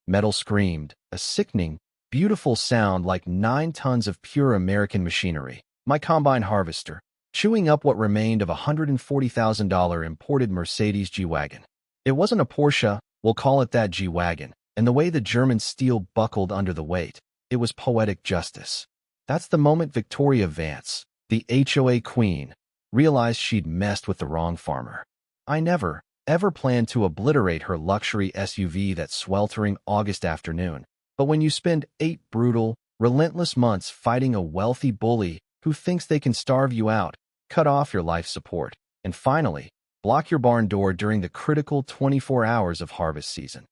Metal screamed, a sickening, beautiful sound like 9 tons of pure American machinery. My combine harvester, chewing up what remained of a $140,000 imported Mercedes G-Wagon. It wasn't a Porsche, we'll call it that G-Wagon, and the way the German steel buckled under the weight, it was poetic justice. That's the moment Victoria Vance, the HOA queen, realized she'd messed with the wrong farmer. I never, ever planned to obliterate her luxury SUV that sweltering August afternoon. But when you spend 8 brutal, relentless months fighting a wealthy bully who thinks they can starve you out, cut off your life support, and finally, block your barn door during the critical 24 hours of harvest season,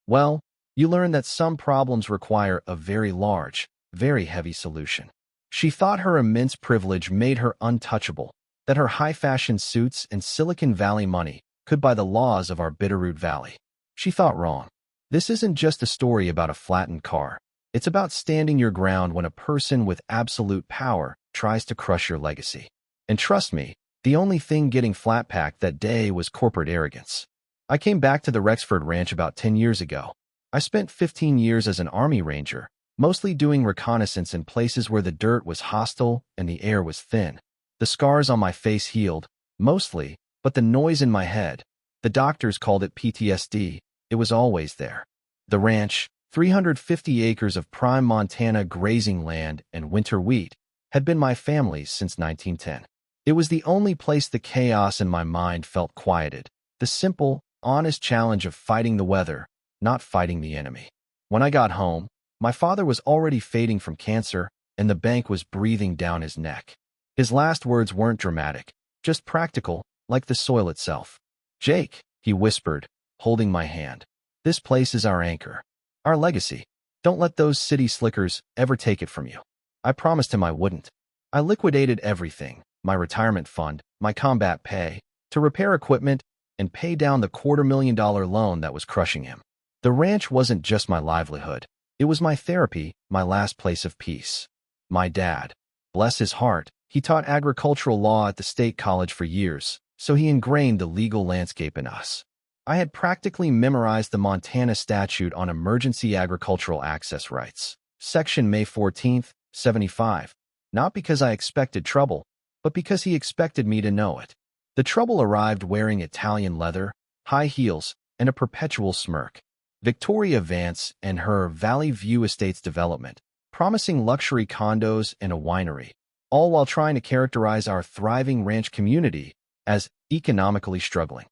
well, you learn that some problems require a very large, very heavy solution. She thought her immense privilege made her untouchable, that her high-fashion suits and Silicon Valley money could buy the laws of our Bitterroot Valley. She thought wrong. This isn't just a story about a flattened car. It's about standing your ground when a person with absolute power tries to crush your legacy. And trust me, the only thing getting flat-packed that day was corporate arrogance. I came back to the Rexford Ranch about 10 years ago. I spent 15 years as an Army Ranger, mostly doing reconnaissance in places where the dirt was hostile and the air was thin. The scars on my face healed, mostly, but the noise in my head, the doctors called it PTSD, it was always there. The ranch, 350 acres of prime Montana grazing land and winter wheat, had been my family's since 1910. It was the only place the chaos in my mind felt quieted, the simple, honest challenge of fighting the weather, not fighting the enemy. When I got home, my father was already fading from cancer, and the bank was breathing down his neck. His last words weren't dramatic, just practical, like the soil itself. "Jake," he whispered, holding my hand. "This place is our anchor, our legacy. Don't let those city slickers ever take it from you." I promised him I wouldn't. I liquidated everything, my retirement fund, my combat pay, to repair equipment and pay down the $250,000 loan that was crushing him. The ranch wasn't just my livelihood. It was my therapy, my last place of peace. My dad, bless his heart, he taught agricultural law at the state college for years, so he ingrained the legal landscape in us. I had practically memorized the Montana statute on emergency agricultural access rights, Section May 14th, 75, not because I expected trouble, but because he expected me to know it. The trouble arrived wearing Italian leather, high heels, and a perpetual smirk. Victoria Vance and her Valley View Estates development, promising luxury condos and a winery, all while trying to characterize our thriving ranch community as economically struggling.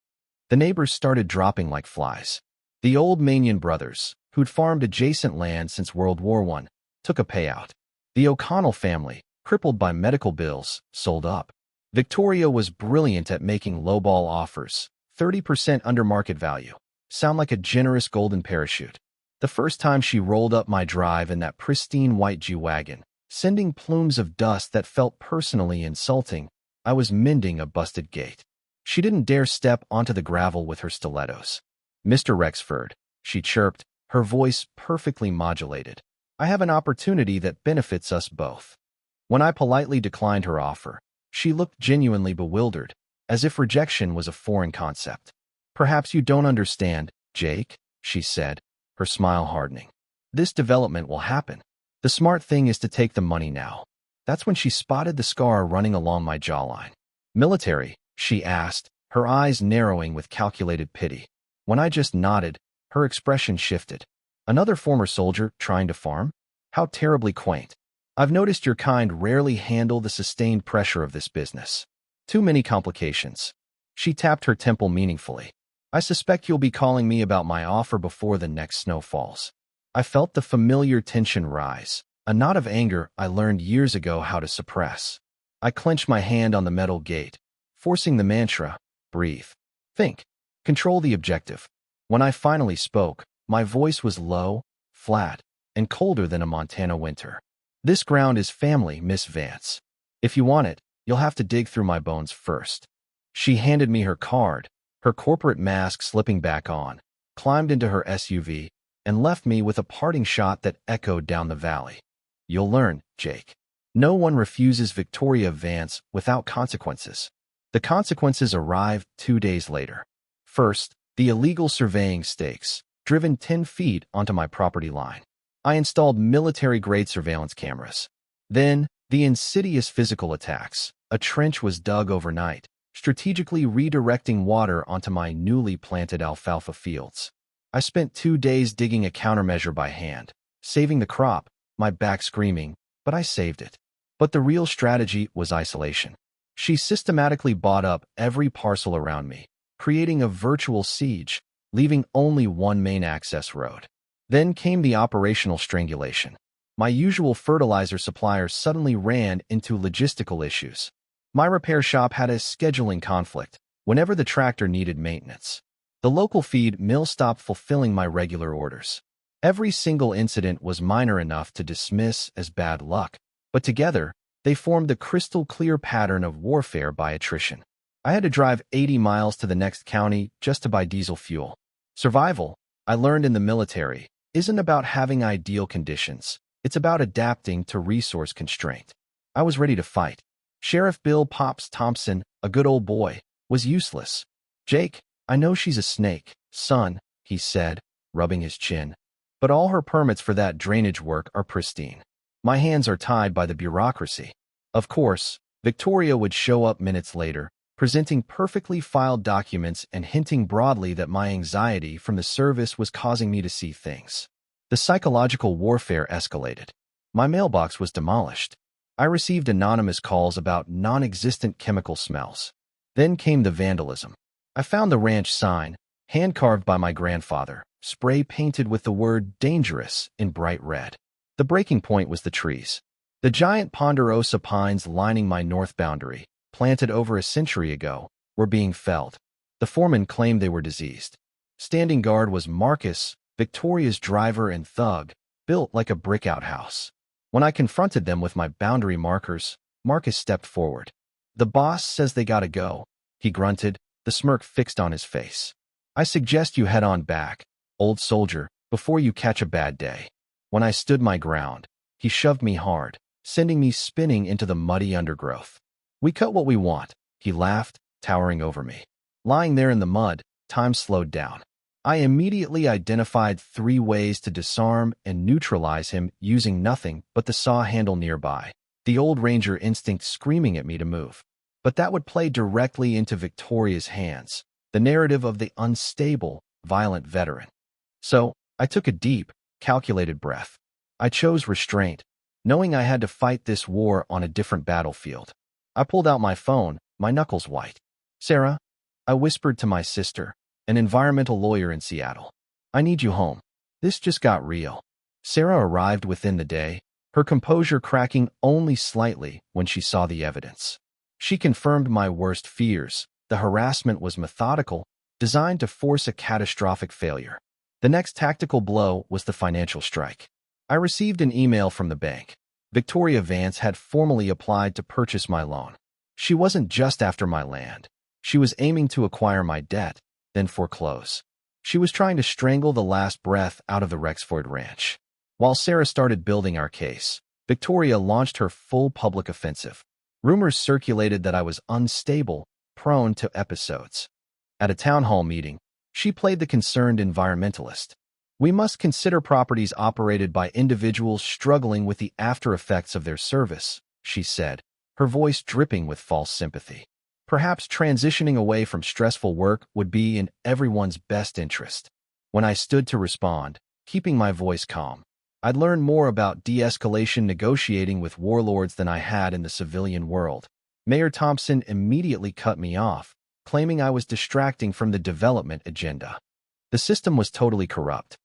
The neighbors started dropping like flies. The old Manion brothers, who'd farmed adjacent land since World War I, took a payout. The O'Connell family, crippled by medical bills, sold up. Victoria was brilliant at making lowball offers, 30% under market value. Sound like a generous golden parachute. The first time she rolled up my drive in that pristine white G-Wagon, sending plumes of dust that felt personally insulting, I was mending a busted gate. She didn't dare step onto the gravel with her stilettos. "Mr. Rexford," she chirped, her voice perfectly modulated. "I have an opportunity that benefits us both." When I politely declined her offer, she looked genuinely bewildered, as if rejection was a foreign concept. "Perhaps you don't understand, Jake," she said, her smile hardening. "This development will happen. The smart thing is to take the money now." That's when she spotted the scar running along my jawline. "Military?" she asked, her eyes narrowing with calculated pity. When I just nodded, her expression shifted. "Another former soldier trying to farm? How terribly quaint. I've noticed your kind rarely handle the sustained pressure of this business. Too many complications." She tapped her temple meaningfully. "I suspect you'll be calling me about my offer before the next snow falls." I felt the familiar tension rise, a knot of anger I learned years ago how to suppress. I clenched my hand on the metal gate, forcing the mantra, breathe, think, control the objective. When I finally spoke, my voice was low, flat, and colder than a Montana winter. "This ground is family, Miss Vance. If you want it, you'll have to dig through my bones first." She handed me her card, her corporate mask slipping back on, climbed into her SUV, and left me with a parting shot that echoed down the valley. "You'll learn, Jake. No one refuses Victoria Vance without consequences." The consequences arrived 2 days later. First, the illegal surveying stakes, driven 10 feet onto my property line. I installed military-grade surveillance cameras. Then, the insidious physical attacks. A trench was dug overnight, strategically redirecting water onto my newly planted alfalfa fields. I spent 2 days digging a countermeasure by hand, saving the crop, my back screaming, but I saved it. But the real strategy was isolation. She systematically bought up every parcel around me, creating a virtual siege, leaving only one main access road. Then came the operational strangulation. My usual fertilizer supplier suddenly ran into logistical issues. My repair shop had a scheduling conflict whenever the tractor needed maintenance. The local feed mill stopped fulfilling my regular orders. Every single incident was minor enough to dismiss as bad luck, but together, they formed the crystal-clear pattern of warfare by attrition. I had to drive 80 miles to the next county just to buy diesel fuel. Survival, I learned in the military, isn't about having ideal conditions. It's about adapting to resource constraint. I was ready to fight. Sheriff Bill Pops Thompson, a good old boy, was useless. "Jake, I know she's a snake, son," he said, rubbing his chin. "But all her permits for that drainage work are pristine. My hands are tied by the bureaucracy." Of course, Victoria would show up minutes later, presenting perfectly filed documents and hinting broadly that my anxiety from the service was causing me to see things. The psychological warfare escalated. My mailbox was demolished. I received anonymous calls about non-existent chemical smells. Then came the vandalism. I found the ranch sign, hand-carved by my grandfather, spray-painted with the word "dangerous" in bright red. The breaking point was the trees. The giant ponderosa pines lining my north boundary, planted over a century ago, were being felled. The foreman claimed they were diseased. Standing guard was Marcus, Victoria's driver and thug, built like a brick outhouse. When I confronted them with my boundary markers, Marcus stepped forward. "The boss says they gotta go," he grunted, the smirk fixed on his face. "I suggest you head on back, old soldier, before you catch a bad day." When I stood my ground, he shoved me hard, sending me spinning into the muddy undergrowth. "We cut what we want," he laughed, towering over me. Lying there in the mud, time slowed down. I immediately identified 3 ways to disarm and neutralize him using nothing but the saw handle nearby, the old ranger instinct screaming at me to move. But that would play directly into Victoria's hands, the narrative of the unstable, violent veteran. So, I took a deep, calculated breath. I chose restraint, knowing I had to fight this war on a different battlefield. I pulled out my phone, my knuckles white. "Sarah," I whispered to my sister, an environmental lawyer in Seattle. "I need you home. This just got real." Sarah arrived within the day, her composure cracking only slightly when she saw the evidence. She confirmed my worst fears. The harassment was methodical, designed to force a catastrophic failure. The next tactical blow was the financial strike. I received an email from the bank. Victoria Vance had formally applied to purchase my loan. She wasn't just after my land. She was aiming to acquire my debt, then foreclose. She was trying to strangle the last breath out of the Rexford Ranch. While Sarah started building our case, Victoria launched her full public offensive. Rumors circulated that I was unstable, prone to episodes. At a town hall meeting, she played the concerned environmentalist. "We must consider properties operated by individuals struggling with the after-effects of their service," she said, her voice dripping with false sympathy. Perhaps transitioning away from stressful work would be in everyone's best interest. When I stood to respond, keeping my voice calm, I'd learned more about de-escalation negotiating with warlords than I had in the civilian world. Mayor Thompson immediately cut me off, claiming I was distracting from the development agenda. The system was totally corrupt.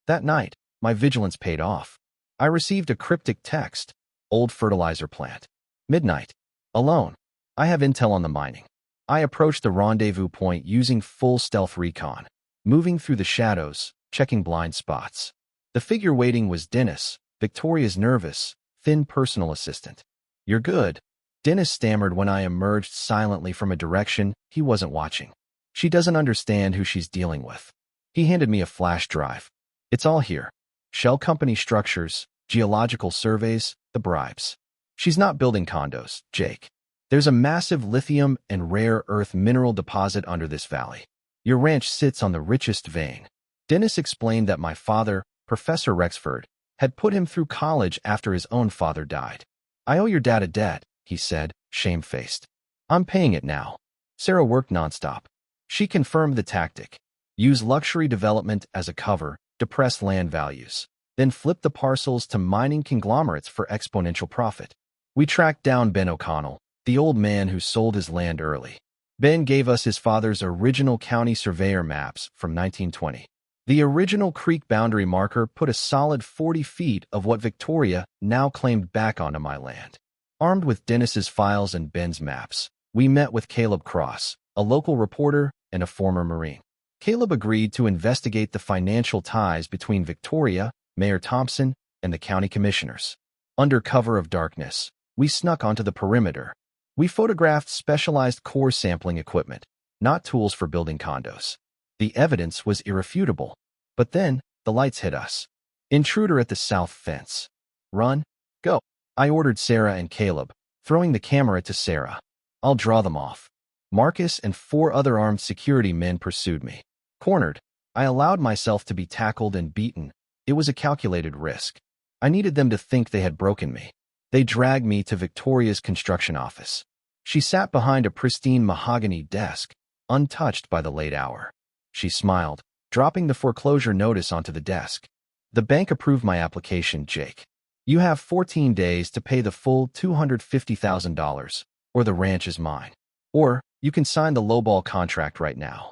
That night, my vigilance paid off. I received a cryptic text, "Old fertilizer plant. Midnight. Alone. I have intel on the mining." I approached the rendezvous point using full stealth recon, moving through the shadows, checking blind spots. The figure waiting was Dennis, Victoria's nervous, thin personal assistant. "You're good," Dennis stammered when I emerged silently from a direction he wasn't watching. "She doesn't understand who she's dealing with." He handed me a flash drive. "It's all here. Shell company structures, geological surveys, the bribes. She's not building condos, Jake. There's a massive lithium and rare earth mineral deposit under this valley. Your ranch sits on the richest vein. Dennis explained that my father, Professor Rexford, had put him through college after his own father died. I owe your dad a debt, he said, shamefaced. I'm paying it now. Sarah worked nonstop. She confirmed the tactic. Use luxury development as a cover, depress land values. Then flip the parcels to mining conglomerates for exponential profit. We tracked down Ben O'Connell, the old man who sold his land early. Ben gave us his father's original county surveyor maps from 1920. The original creek boundary marker put a solid 40 feet of what Victoria now claimed back onto my land. Armed with Dennis's files and Ben's maps, we met with Caleb Cross, a local reporter and a former Marine. Caleb agreed to investigate the financial ties between Victoria, Mayor Thompson, and the county commissioners. Under cover of darkness, we snuck onto the perimeter. We photographed specialized core sampling equipment, not tools for building condos. The evidence was irrefutable. But then, the lights hit us. Intruder at the south fence. Run. Go. I ordered Sarah and Caleb, throwing the camera to Sarah. I'll draw them off. Marcus and 4 other armed security men pursued me. Cornered, I allowed myself to be tackled and beaten. It was a calculated risk. I needed them to think they had broken me. They dragged me to Victoria's construction office. She sat behind a pristine mahogany desk, untouched by the late hour. She smiled, dropping the foreclosure notice onto the desk. The bank approved my application, Jake. You have 14 days to pay the full $250,000, or the ranch is mine. Or, you can sign the lowball contract right now.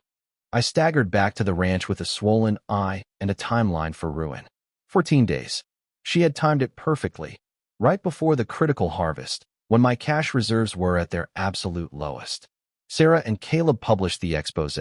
I staggered back to the ranch with a swollen eye and a timeline for ruin. 14 days. She had timed it perfectly, right before the critical harvest, when my cash reserves were at their absolute lowest. Sarah and Caleb published the expose.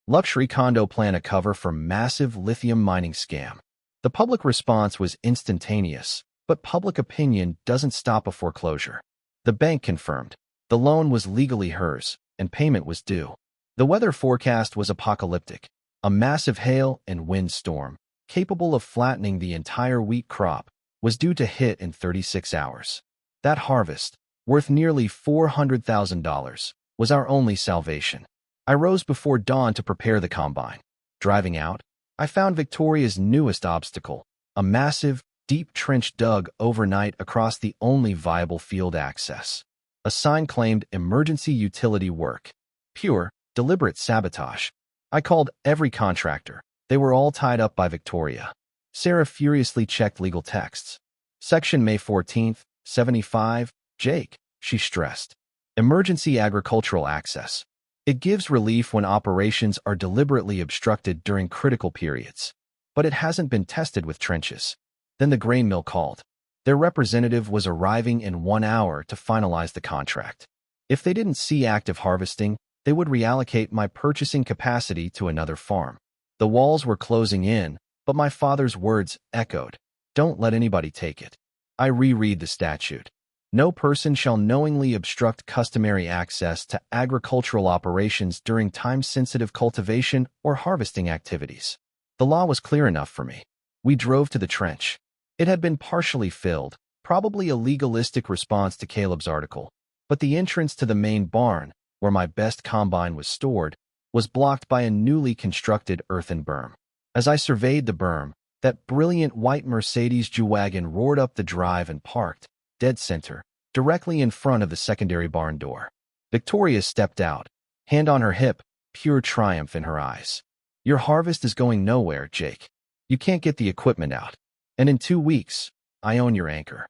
Luxury condo plan a cover for massive lithium mining scam. The public response was instantaneous, but public opinion doesn't stop a foreclosure. The bank confirmed. The loan was legally hers, and payment was due. The weather forecast was apocalyptic. A massive hail and wind storm, capable of flattening the entire wheat crop, was due to hit in 36 hours. That harvest, worth nearly $400,000, was our only salvation. I rose before dawn to prepare the combine. Driving out, I found Victoria's newest obstacle, a massive, deep trench dug overnight across the only viable field access. A sign claimed emergency utility work. Pure, deliberate sabotage. I called every contractor. They were all tied up by Victoria. Sarah furiously checked legal texts. Section May 14th, 75, Jake, she stressed. Emergency agricultural access. It gives relief when operations are deliberately obstructed during critical periods. But it hasn't been tested with trenches. Then the grain mill called. Their representative was arriving in 1 hour to finalize the contract. If they didn't see active harvesting, they would reallocate my purchasing capacity to another farm. The walls were closing in, but my father's words echoed. Don't let anybody take it. I reread the statute. No person shall knowingly obstruct customary access to agricultural operations during time-sensitive cultivation or harvesting activities. The law was clear enough for me. We drove to the trench. It had been partially filled, probably a legalistic response to Caleb's article, but the entrance to the main barn, where my best combine was stored, was blocked by a newly constructed earthen berm. As I surveyed the berm, that brilliant white Mercedes G-Wagon roared up the drive and parked, dead center, directly in front of the secondary barn door. Victoria stepped out, hand on her hip, pure triumph in her eyes. Your harvest is going nowhere, Jake. You can't get the equipment out. And in 2 weeks, I own your anchor.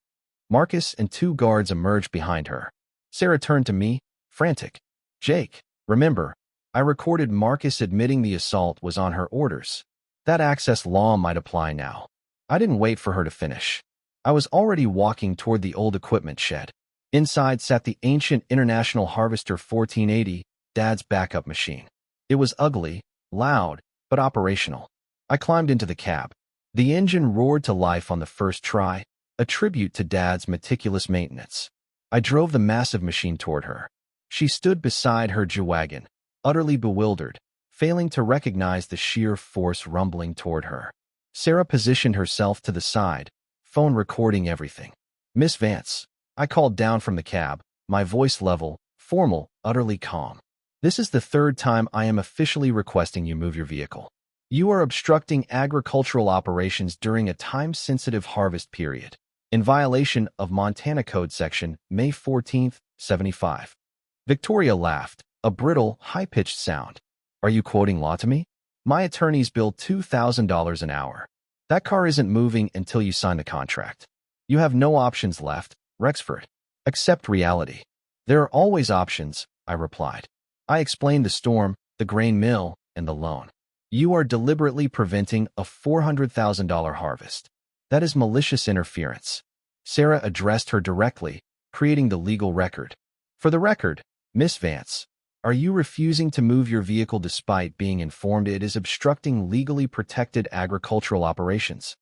Marcus and 2 guards emerged behind her. Sarah turned to me, frantic. Jake, remember, I recorded Marcus admitting the assault was on her orders. That access law might apply now. I didn't wait for her to finish. I was already walking toward the old equipment shed. Inside sat the ancient International Harvester 1480, Dad's backup machine. It was ugly, loud, but operational. I climbed into the cab. The engine roared to life on the first try, a tribute to Dad's meticulous maintenance. I drove the massive machine toward her. She stood beside her G-Wagon, utterly bewildered, failing to recognize the sheer force rumbling toward her. Sarah positioned herself to the side, phone recording everything. Miss Vance, I called down from the cab, my voice level, formal, utterly calm. This is the 3rd time I am officially requesting you move your vehicle. You are obstructing agricultural operations during a time-sensitive harvest period, in violation of Montana Code Section May 14, 75. Victoria laughed, a brittle, high-pitched sound. Are you quoting law to me? My attorneys bill $2,000 an hour. That car isn't moving until you sign the contract. You have no options left, Rexford. Accept reality. There are always options, I replied. I explained the storm, the grain mill, and the loan. You are deliberately preventing a $400,000 harvest. That is malicious interference. Sarah addressed her directly, creating the legal record. For the record, Miss Vance, are you refusing to move your vehicle despite being informed it is obstructing legally protected agricultural operations?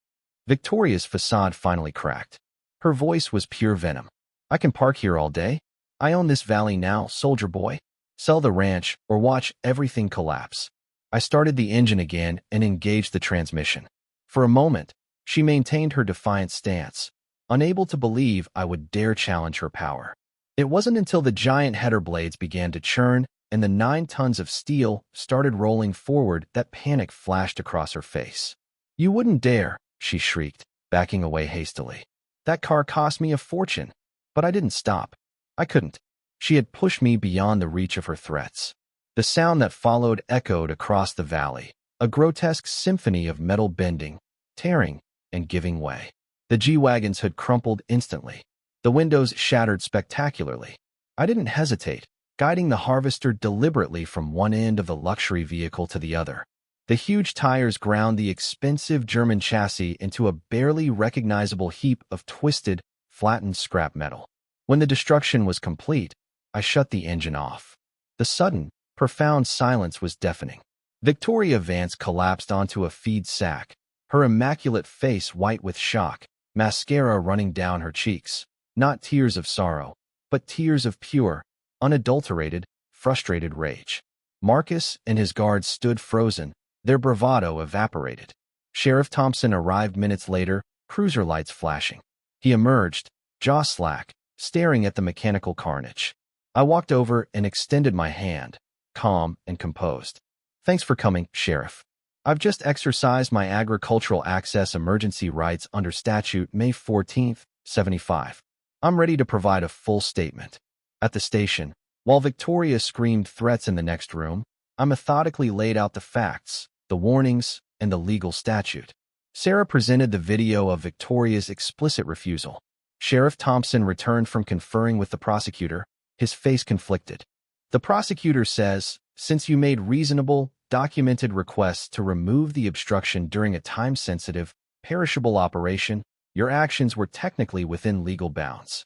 Victoria's facade finally cracked. Her voice was pure venom. I can park here all day. I own this valley now, soldier boy. Sell the ranch or watch everything collapse. I started the engine again and engaged the transmission. For a moment, she maintained her defiant stance, unable to believe I would dare challenge her power. It wasn't until the giant header blades began to churn and the 9 tons of steel started rolling forward that panic flashed across her face. You wouldn't dare, she shrieked, backing away hastily. That car cost me a fortune, but I didn't stop. I couldn't. She had pushed me beyond the reach of her threats. The sound that followed echoed across the valley, a grotesque symphony of metal bending, tearing, and giving way. The G-Wagons had crumpled instantly. The windows shattered spectacularly. I didn't hesitate, guiding the harvester deliberately from one end of the luxury vehicle to the other. The huge tires ground the expensive German chassis into a barely recognizable heap of twisted, flattened scrap metal. When the destruction was complete, I shut the engine off. The sudden, profound silence was deafening. Victoria Vance collapsed onto a feed sack, her immaculate face white with shock, mascara running down her cheeks. Not tears of sorrow, but tears of pure, unadulterated, frustrated rage. Marcus and his guards stood frozen, their bravado evaporated. Sheriff Thompson arrived minutes later, cruiser lights flashing. He emerged, jaw slack, staring at the mechanical carnage. I walked over and extended my hand, calm and composed. Thanks for coming, Sheriff. I've just exercised my agricultural access emergency rights under statute May 14, 75. I'm ready to provide a full statement. At the station, while Victoria screamed threats in the next room, I methodically laid out the facts, the warnings, and the legal statute. Sarah presented the video of Victoria's explicit refusal. Sheriff Thompson returned from conferring with the prosecutor, his face conflicted. The prosecutor says, since you made reasonable, documented requests to remove the obstruction during a time-sensitive, perishable operation, your actions were technically within legal bounds.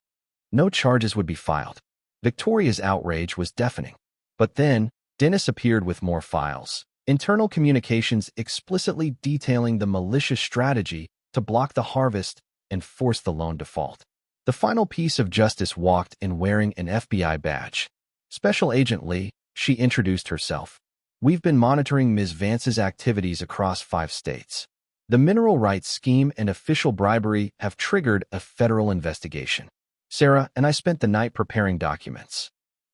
No charges would be filed. Victoria's outrage was deafening. But then, Dennis appeared with more files, internal communications explicitly detailing the malicious strategy to block the harvest and force the loan default. The final piece of justice walked in wearing an FBI badge. Special Agent Lee, she introduced herself. We've been monitoring Ms. Vance's activities across 5 states. The mineral rights scheme and official bribery have triggered a federal investigation. Sarah and I spent the night preparing documents.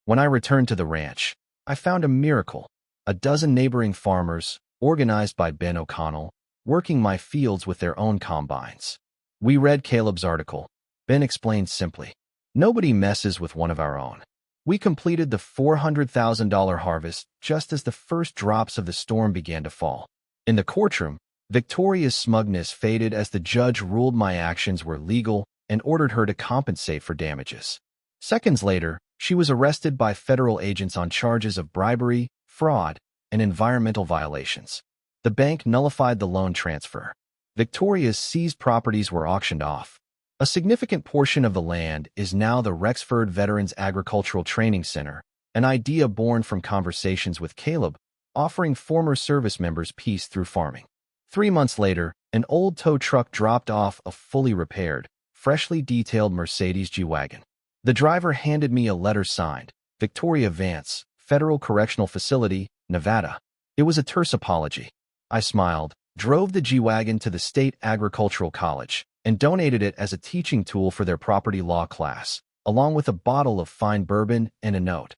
When I returned to the ranch, I found a miracle. A dozen neighboring farmers, organized by Ben O'Connell, working my fields with their own combines. We read Caleb's article. Ben explained simply, nobody messes with one of our own. We completed the $400,000 harvest just as the first drops of the storm began to fall. In the courtroom, Victoria's smugness faded as the judge ruled my actions were legal and ordered her to compensate for damages. Seconds later, she was arrested by federal agents on charges of bribery, fraud, and environmental violations. The bank nullified the loan transfer. Victoria's seized properties were auctioned off. A significant portion of the land is now the Rexford Veterans Agricultural Training Center, an idea born from conversations with Caleb, offering former service members peace through farming. 3 months later, an old tow truck dropped off a fully repaired, freshly detailed Mercedes G-Wagon. The driver handed me a letter signed, Victoria Vance, Federal Correctional Facility, Nevada. It was a terse apology. I smiled, drove the G-Wagon to the State Agricultural College, and donated it as a teaching tool for their property law class, along with a bottle of fine bourbon and a note.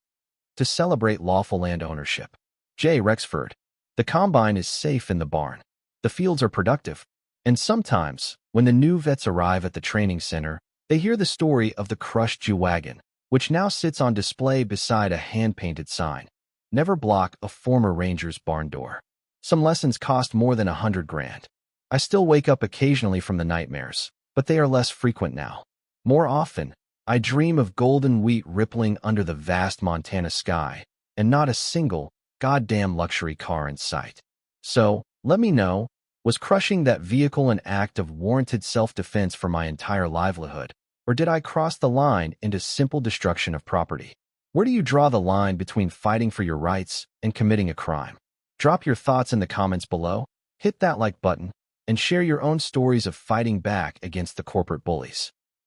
To celebrate lawful land ownership. J. Rexford. The combine is safe in the barn. The fields are productive. And sometimes, when the new vets arrive at the training center, they hear the story of the crushed G-Wagon, which now sits on display beside a hand-painted sign. Never block a former ranger's barn door. Some lessons cost more than $100,000. I still wake up occasionally from the nightmares, but they are less frequent now. More often, I dream of golden wheat rippling under the vast Montana sky, and not a single goddamn luxury car in sight. So, let me know, was crushing that vehicle an act of warranted self-defense for my entire livelihood, or did I cross the line into simple destruction of property? Where do you draw the line between fighting for your rights and committing a crime? Drop your thoughts in the comments below, hit that like button, and share your own stories of fighting back against the corporate bullies.